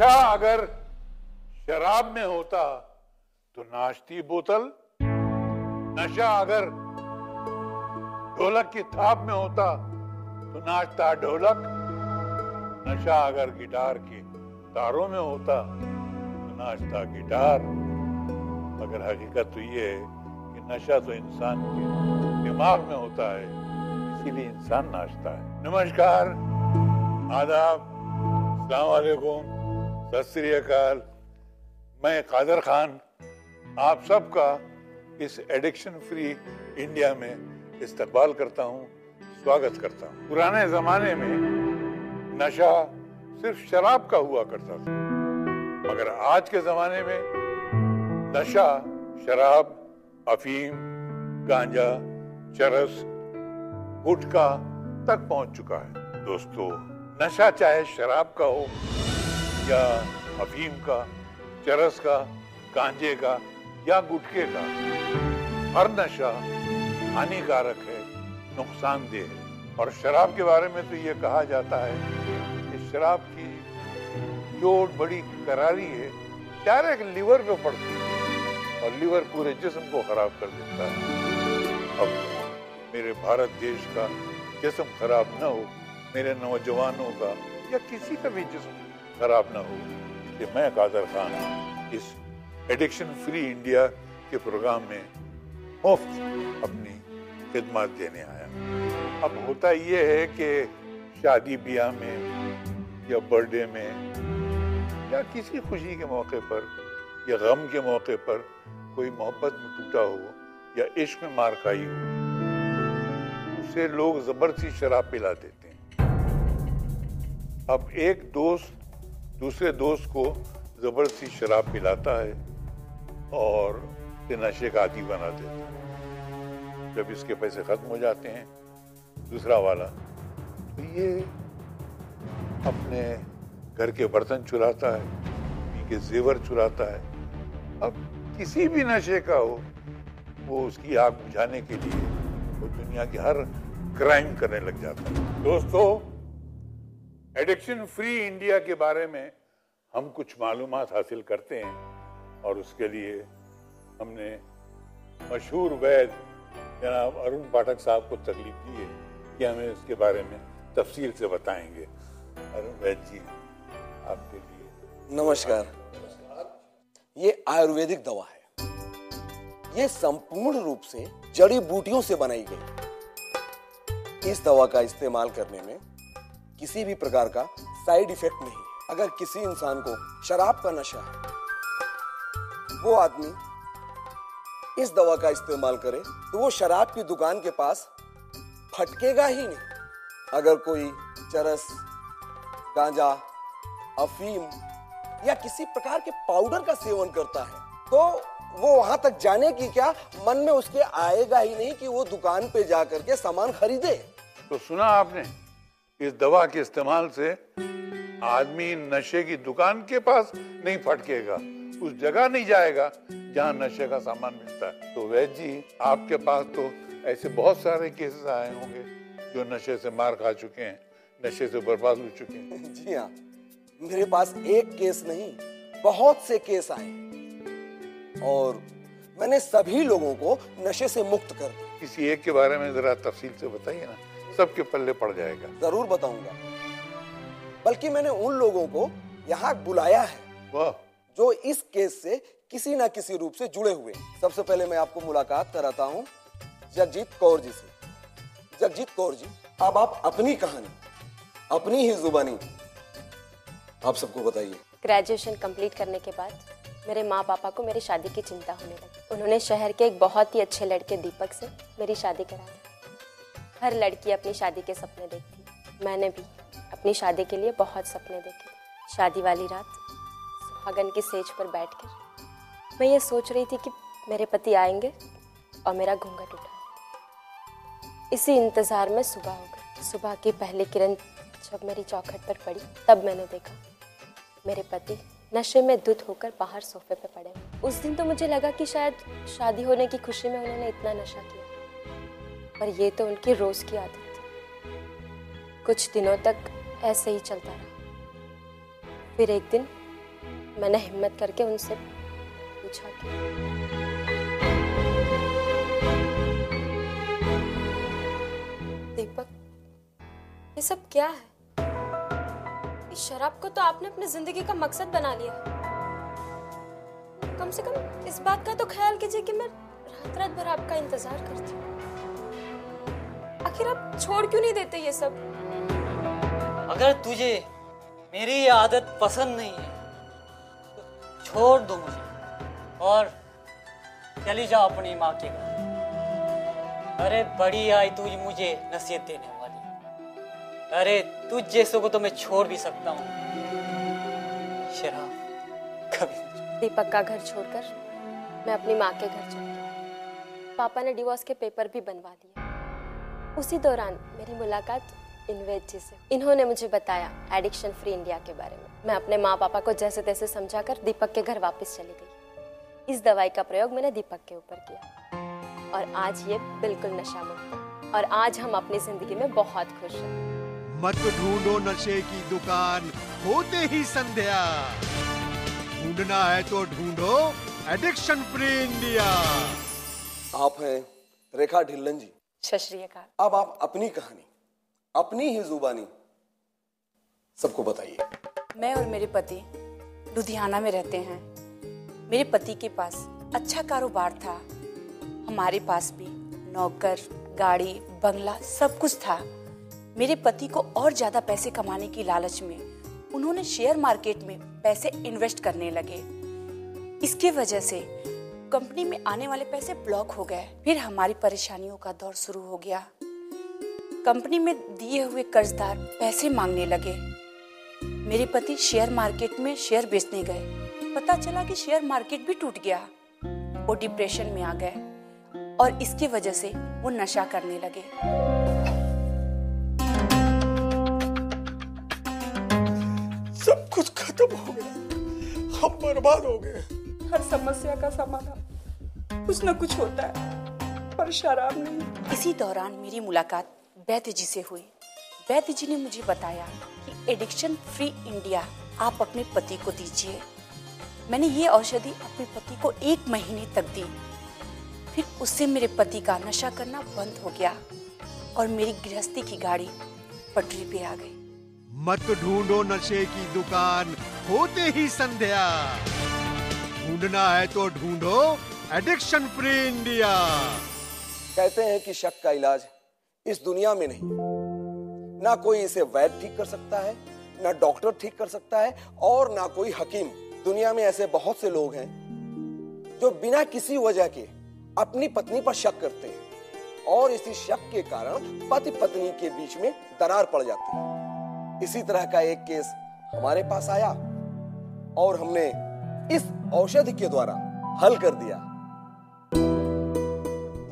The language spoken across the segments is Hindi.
नशा अगर शराब में होता तो नाचती बोतल, नशा अगर ढोलक की थाप में होता तो नाचता ढोलक, नशा अगर गिटार के तारों में होता तो नाचता गिटार। मगर हकीकत तो ये है कि नशा तो इंसान के दिमाग में होता है, इसीलिए इंसान नाचता है। नमस्कार, आदाब, अस्सलाम वालेकुम, सत श्री अकाल। मैं कादर खान आप सबका इस एडिक्शन फ्री इंडिया में इस्तकबाल करता हूँ, स्वागत करता हूँ। पुराने जमाने में नशा सिर्फ शराब का हुआ करता था, मगर आज के जमाने में नशा शराब, अफीम, गांजा, चरस, गुटखा तक पहुंच चुका है। दोस्तों, नशा चाहे शराब का हो या अफीम का, चरस का, गांजे का या गुटखे का, हर नशा हानिकारक है, नुकसानदेह है। और शराब के बारे में तो ये कहा जाता है कि शराब की चोट बड़ी करारी है, डायरेक्ट लिवर पे पड़ती है और लिवर पूरे जिस्म को खराब कर देता है। अब मेरे भारत देश का जिस्म खराब न हो, मेरे नौजवानों का या किसी का भी जिस्म खराब न हो, इसलिए मैं कादर खान इस एडिक्शन फ्री इंडिया के प्रोग्राम में मुफ्त अपनी खिदमत देने आया। अब होता ये है कि शादी ब्याह में या बर्थडे में या किसी खुशी के मौके पर या गम के मौके पर कोई मोहब्बत में टूटा हो या इश्क में मार खाई हो, उसे लोग जबरदस्ती शराब पिला देते हैं। अब एक दोस्त दूसरे दोस्त को जबरदस्ती शराब पिलाता है और इसे नशे का आदी बना देता है। जब इसके पैसे खत्म हो जाते हैं, दूसरा वाला तो ये अपने घर के बर्तन चुराता है, उनके जेवर चुराता है। अब किसी भी नशे का हो, वो उसकी आग बुझाने के लिए वो दुनिया की हर क्राइम करने लग जाता है। दोस्तों, एडिक्शन फ्री इंडिया के बारे में हम कुछ मालूमात हासिल करते हैं और उसके लिए हमने मशहूर वैद जनाब अरुण पाठक साहब को तकलीफ दी है कि हमें इसके बारे में तफसील से बताएंगे। अरुण वैद जी, आपके लिए नमस्कार। ये आयुर्वेदिक दवा है। ये संपूर्ण रूप से जड़ी बूटियों से बनाई गई। इस दवा का इस्तेमाल करने में किसी भी प्रकार का साइड इफेक्ट नहीं है। अगर किसी इंसान को शराब का नशा है, वो आदमी इस दवा का इस्तेमाल करे तो वो शराब की दुकान के पास फटकेगा ही नहीं। अगर कोई चरस, गांजा, अफीम या किसी प्रकार के पाउडर का सेवन करता है तो वो वहां तक जाने की क्या, मन में उसके आएगा ही नहीं कि वो दुकान पे जाकर के सामान खरीदे। तो सुना आपने, इस दवा के इस्तेमाल से आदमी नशे की दुकान के पास नहीं फटकेगा, उस जगह नहीं जाएगा जहां नशे का सामान मिलता है। तो वैद जी, आपके पास तो ऐसे बहुत सारे केसेस आए होंगे जो नशे से मार खा चुके हैं, नशे से बर्बाद हो चुके हैं। जी हाँ, मेरे पास एक केस नहीं, बहुत से केस आए और मैंने सभी लोगों को नशे से मुक्त कर दिया। किसी एक के बारे में जरा तफसील से बताइए ना, सबके पल्ले पड़ जाएगा। जरूर बताऊंगा, बल्कि मैंने उन लोगों को यहाँ बुलाया है वाह, जो इस केस से किसी ना किसी रूप से जुड़े हुए। सबसे पहले मैं आपको मुलाकात कराता हूँ जगजीत कौर जी से। जगजीत कौर जी, अब आप अपनी कहानी अपनी ही जुबानी आप सबको बताइए। ग्रेजुएशन कंप्लीट करने के बाद मेरे माँ पापा को मेरी शादी की चिंता होने लगी। उन्होंने शहर के एक बहुत ही अच्छे लड़के दीपक से मेरी शादी करा दी। हर लड़की अपनी शादी के सपने देखती, मैंने भी अपनी शादी के लिए बहुत सपने देखे। शादी वाली रात सुहागन की सेज पर बैठकर मैं ये सोच रही थी कि मेरे पति आएंगे और मेरा घूंघट उठाएंगे। इसी इंतजार में सुबह हो गई। सुबह की पहली किरण जब मेरी चौखट पर पड़ी, तब मैंने देखा मेरे पति नशे में धुत होकर बाहर सोफे पे पड़े। उस दिन तो मुझे लगा कि शायद शादी होने की खुशी में उन्होंने इतना नशा किया, पर ये तो उनकी रोज की आदत थी। कुछ दिनों तक ऐसे ही चलता रहा। फिर एक दिन मैंने हिम्मत करके उनसे पूछा कि दीपक, ये सब क्या है? इस शराब को तो आपने अपनी जिंदगी का मकसद बना लिया। कम से कम इस बात का तो ख्याल कीजिए कि मैं रात रात भर आपका इंतजार करती हूँ। आखिर आप छोड़ क्यों नहीं देते ये सब? अगर तुझे मेरी ये आदत पसंद नहीं है तो छोड़ दो मुझे और चली जाओ अपनी माँ के घर। अरे बड़ी आई तू मुझे नसीहत देने वाली। अरे तुझ जैसों को तो मैं छोड़ भी सकता हूँ, शराब कभी। दीपक का घर छोड़कर मैं अपनी माँ के घर चली गई। पापा ने डिवोर्स के पेपर भी बनवा दिए। उसी दौरान मेरी मुलाकात इनवेज जी से। इन्होंने मुझे बताया एडिक्शन फ्री इंडिया के बारे में। मैं अपने माँ पापा को जैसे तैसे समझाकर दीपक के घर वापस चली गई। इस दवाई का प्रयोग मैंने दीपक के ऊपर किया और आज ये बिल्कुल नशा मुक्त है और आज हम अपनी जिंदगी में बहुत खुश हैं। मत ढूंढो नशे की दुकान होते ही संध्या, ढूंढना है तो ढूंढो एडिक्शन फ्री इंडिया। आप हैं रेखा ढिल्लन जी। सत श्री अकाल। अब आप अपनी कहानी अपनी ही जुबानी सबको बताइए। मैं और मेरे पति लुधियाना में रहते हैं। मेरे पति के पास अच्छा कारोबार था। हमारे पास भी नौकर, गाड़ी, बंगला सब कुछ था। मेरे पति को और ज्यादा पैसे कमाने की लालच में उन्होंने शेयर मार्केट में पैसे इन्वेस्ट करने लगे। इसके वजह से कंपनी में आने वाले पैसे ब्लॉक हो गए। फिर हमारी परेशानियों का दौर शुरू हो गया। कंपनी में दिए हुए कर्जदार पैसे मांगने लगे। मेरे पति शेयर मार्केट में शेयर बेचने गए। पता चला कि शेयर मार्केट भी टूट गया। वो डिप्रेशन में आ गए और इसकी वजह से वो नशा करने लगे। सब कुछ खत्म हो गया, हम बर्बाद हो गए। हर समस्या का समाधान कुछ न कुछ होता है, पर शराब नहीं। इसी दौरान मेरी मुलाकात वैद्य जी से हुई। वैद्य जी ने मुझे बताया कि एडिक्शन फ्री इंडिया आप अपने पति को दीजिए। मैंने ये औषधि अपने पति को 1 महीने तक दी। फिर उससे मेरे पति का नशा करना बंद हो गया और मेरी गृहस्थी की गाड़ी पटरी पे आ गई। मत ढूंढो नशे की दुकान होते ही संध्या, ढूंढना है तो ढूंढो एडिक्शन फ्री इंडिया। कहते हैं कि शक का इलाज इस दुनिया में नहीं, ना कोई इसे वैद्य ठीक कर सकता है, ना डॉक्टर ठीक कर सकता है और ना कोई हकीम। दुनिया में ऐसे बहुत से लोग हैं जो बिना किसी वजह के अपनी पत्नी पर शक करते हैं और इसी शक के कारण पति पत्नी के बीच में दरार पड़ जाती है। इसी तरह का एक केस हमारे पास आया और हमने इस औषधि के द्वारा हल कर दिया।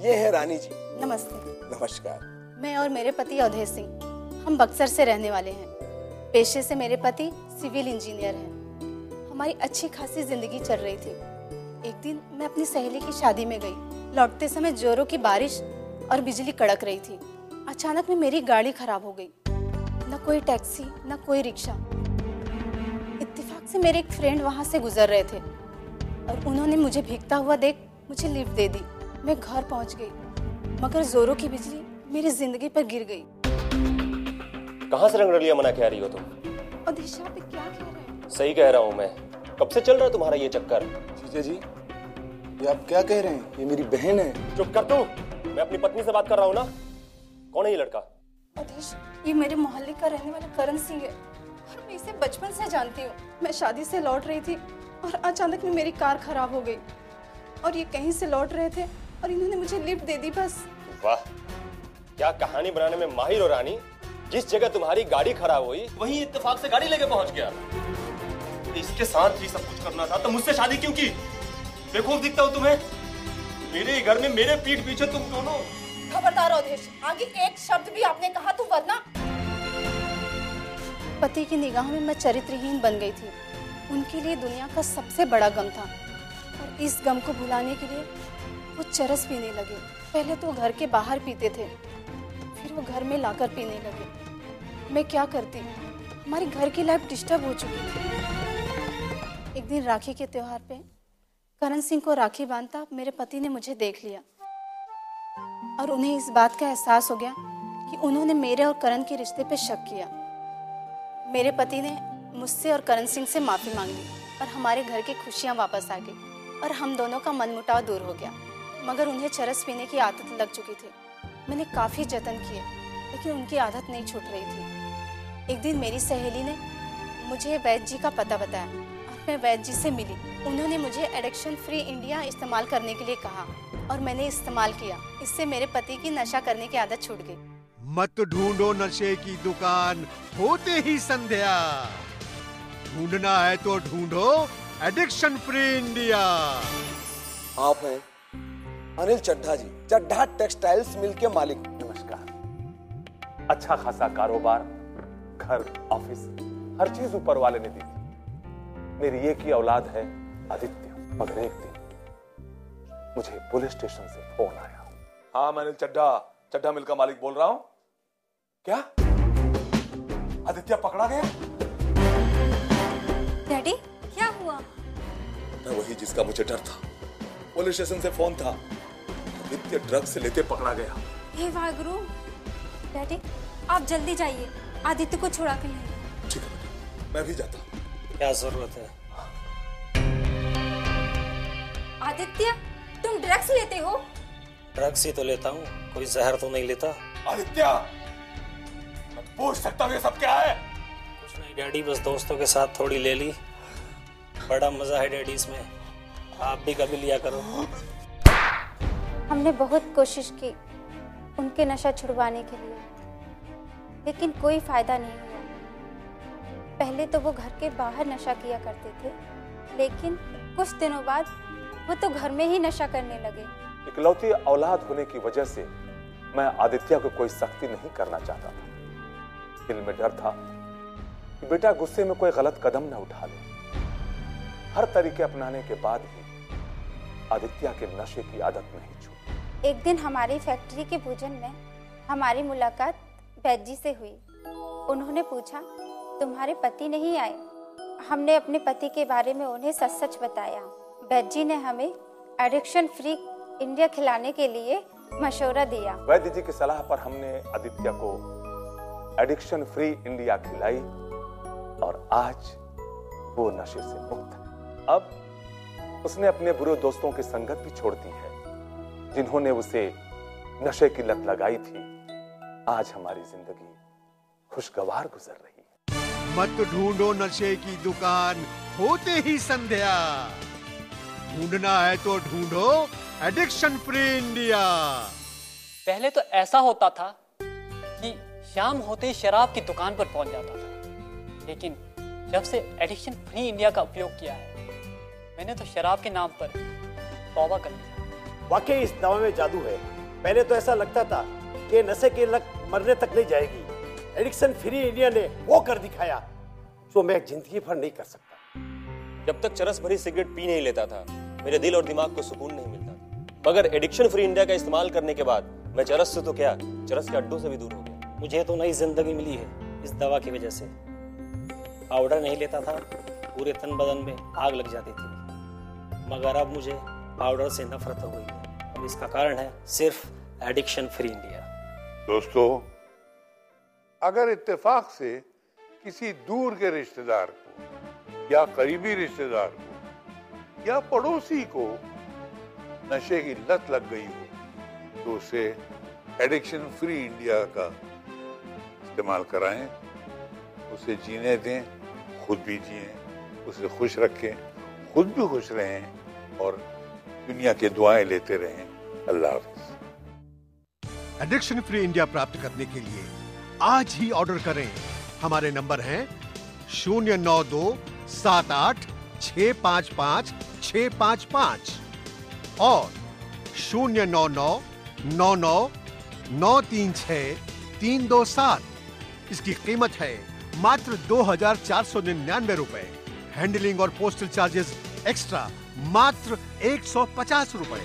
ये है रानी जी। नमस्ते। नमस्कार। मैं और मेरे पति अवधेश सिंह, हम बक्सर से रहने वाले हैं। पेशे से मेरे पति सिविल इंजीनियर हैं। हमारी अच्छी खासी जिंदगी चल रही थी। एक दिन मैं अपनी सहेली की शादी में गई। लौटते समय जोरों की बारिश और बिजली कड़क रही थी। अचानक में मेरी गाड़ी खराब हो गई। न कोई टैक्सी, न कोई रिक्शा। इत्तेफाक से मेरे एक फ्रेंड वहाँ से गुजर रहे थे और उन्होंने मुझे भीगता हुआ देख मुझे लिफ्ट दे दी। मैं घर पहुँच गई, मगर जोरों की बिजली मेरी जिंदगी पर गिर गई। कहाँ से रंगरलिया मना के आ रही हो तुम? अधीशा आप क्या कह रहे हैं? सही कह रहा हूँ मैं। कब से चल रहा है तुम्हारा ये चक्कर? जीजा जी, ये आप क्या कह रहे हैं? ये मेरी बहन है। चुप कर तू, मैं अपनी पत्नी से बात कर रहा हूँ ना। कौन है ये लड़का? अधीश, ये मेरे मोहल्ले का रहने वाला करण सिंह है और मैं इसे बचपन से जानती हूँ। मैं शादी से लौट रही थी और अचानक में मेरी कार खराब हो गई और ये कहीं से लौट रहे थे और इन्होंने मुझे लिफ्ट दे दी बस। वाह, क्या कहानी बनाने में माहिर हो रानी। जिस जगह तुम्हारी गाड़ी खराब हुई वहीं इत्तेफाक से गाड़ी लेके पहुंच गया। इसके साथ ही सब कुछ करना था तो मुझसे शादी क्यों की? बेवकूफ दिखता हूँ तुम्हें? मेरे घर में मेरे पीठ पीछे तुम दोनों। खबरदार अवधेश, आगे एक शब्द भी आपने कहा तो वरना। पति की निगाहों में मैं चरित्रहीन बन गई थी। उनके लिए दुनिया का सबसे बड़ा गम था और इस गम को भुलाने के लिए वो चरस पीने लगे। पहले तो घर के बाहर पीते थे, फिर वो घर में लाकर पीने लगे। मैं क्या करती, हमारे घर की लाइफ डिस्टर्ब हो चुकी थी। एक एक दिन राखी के त्योहार पे करण सिंह को राखी बांधता मेरे पति ने मुझे देख लिया और उन्हें इस बात का एहसास हो गया कि उन्होंने मेरे और करण के रिश्ते पे शक किया। मेरे पति ने मुझसे और करण सिंह से माफ़ी मांग ली और हमारे घर की खुशियाँ वापस आ गई और हम दोनों का मनमुटाव दूर हो गया। मगर उन्हें चरस पीने की आदत लग चुकी थी। मैंने काफ़ी जतन किए लेकिन उनकी आदत नहीं छूट रही थी। एक दिन मेरी सहेली ने मुझे वैद्य जी का पता बताया और मैं वैद्य जी से मिली। उन्होंने मुझे एडिक्शन फ्री इंडिया इस्तेमाल करने के लिए कहा और मैंने इस्तेमाल किया। इससे मेरे पति की नशा करने की आदत छूट गई। मत ढूंढो नशे की दुकान, होते ही संध्या। ढूंढना है तो ढूंढो एडिक्शन फ्री इंडिया। आप हैं अनिल चड्ढा जी, चड्ढा टेक्सटाइल्स मिल के मालिक। नमस्कार। अच्छा खासा कारोबार, घर, ऑफिस, हर चीज ऊपर वाले ने दी थी। मेरी एक ही औलाद है आदित्य। मगर एक दिन मुझे पुलिस स्टेशन से फोन आया। हाँ, मैं अनिल चड्ढा, चड्ढा मिल का मालिक बोल रहा हूँ। क्या आदित्य पकड़ा गया? डैडी, क्या हुआ? मैं वही जिसका मुझे डर था। पुलिस स्टेशन से फोन था, आदित्य ड्रग्स से लेते पकड़ा गया। हे वाहगुरु। डैडी, आप जल्दी जाइए, आदित्य को छुड़ा के लाइए। ठीक है बेटा, मैं भी जाता हूँ। क्या जरूरत है? आदित्य, तुम ड्रग्स लेते हो? ड्रग्स ही तो लेता हूँ, कोई जहर तो नहीं लेता। आदित्य, मैं पूछ सकता हूँ ये सब क्या है? कुछ नहीं डैडी, बस दोस्तों के साथ थोड़ी ले ली। बड़ा मजा है डैडी इसमें, आप भी कभी लिया करो। हमने बहुत कोशिश की उनके नशा छुड़वाने के लिए, लेकिन कोई फायदा नहीं हुआ। पहले तो वो घर के बाहर नशा किया करते थे, लेकिन कुछ दिनों बाद वो तो घर में ही नशा करने लगे। इकलौती औलाद होने की वजह से मैं आदित्य को कोई सख्ती नहीं करना चाहता था। दिल में डर था कि बेटा गुस्से में कोई गलत कदम न उठा ले। हर तरीके अपनाने के बाद भी आदित्य के नशे की आदत नहीं छूटी। एक दिन हमारी फैक्ट्री के भोजन में हमारी मुलाकात वैद्य जी से हुई। उन्होंने पूछा, तुम्हारे पति नहीं आए? हमने अपने पति के बारे में उन्हें सच सच बताया। वैद्य जी ने हमें एडिक्शन फ्री इंडिया खिलाने के लिए मशवरा दिया। वैद्य जी की सलाह पर हमने आदित्य को एडिक्शन फ्री इंडिया खिलाई और आज वो नशे से मुक्त है। अब उसने अपने बुरे दोस्तों की संगत भी छोड़ दी है, जिन्होंने उसे नशे की लत लगाई थी। आज हमारी जिंदगी खुशगवार गुजर रही है। मत ढूंढो नशे की दुकान, होते ही संध्या। ढूंढना है तो ढूंढो एडिक्शन फ्री इंडिया। पहले तो ऐसा होता था कि शाम होते ही शराब की दुकान पर पहुंच जाता था, लेकिन जब से एडिक्शन फ्री इंडिया का उपयोग किया है, मैंने तो शराब के नाम पर तौबा कर लिया। वाकई इस दवा में जादू है। पहले तो ऐसा लगता था कि नशे की लत मरने तक नहीं जाएगी। एडिक्शन फ्री इंडिया ने वो कर दिखाया जो मैं जिंदगी भर नहीं कर सकता। जब तक चरस भरी सिगरेट पी नहीं लेता था, मेरे दिल और दिमाग को सुकून नहीं मिलता था। मगर एडिक्शन फ्री इंडिया का इस्तेमाल करने के बाद मैं चरस से तो क्या, चरस के अड्डों से भी दूर हो गया। मुझे तो नई जिंदगी मिली है इस दवा की वजह से। पाउडर नहीं लेता था, पूरे तन बदन में आग लग जाती थी, मगर अब मुझे पाउडर से नफरत हो गई है। अब इसका कारण है सिर्फ एडिक्शन फ्री इंडिया। दोस्तों, अगर इत्तेफाक से किसी दूर के रिश्तेदार को या करीबी रिश्तेदार को या पड़ोसी को नशे की लत लग गई हो तो उसे एडिक्शन फ्री इंडिया का इस्तेमाल कराएं, उसे जीने दें, खुद भी जिएं, उसे खुश रखें, खुद भी खुश रहें और दुनिया की दुआएं लेते रहें। अल्लाह हाफ़िज़। एडिक्शन फ्री इंडिया प्राप्त करने के लिए आज ही ऑर्डर करें। हमारे नंबर हैं 09278655655 और 09999936327। इसकी कीमत है मात्र 2499 रुपए। हैंडलिंग और पोस्टल चार्जेस एक्स्ट्रा मात्र 150 रुपए।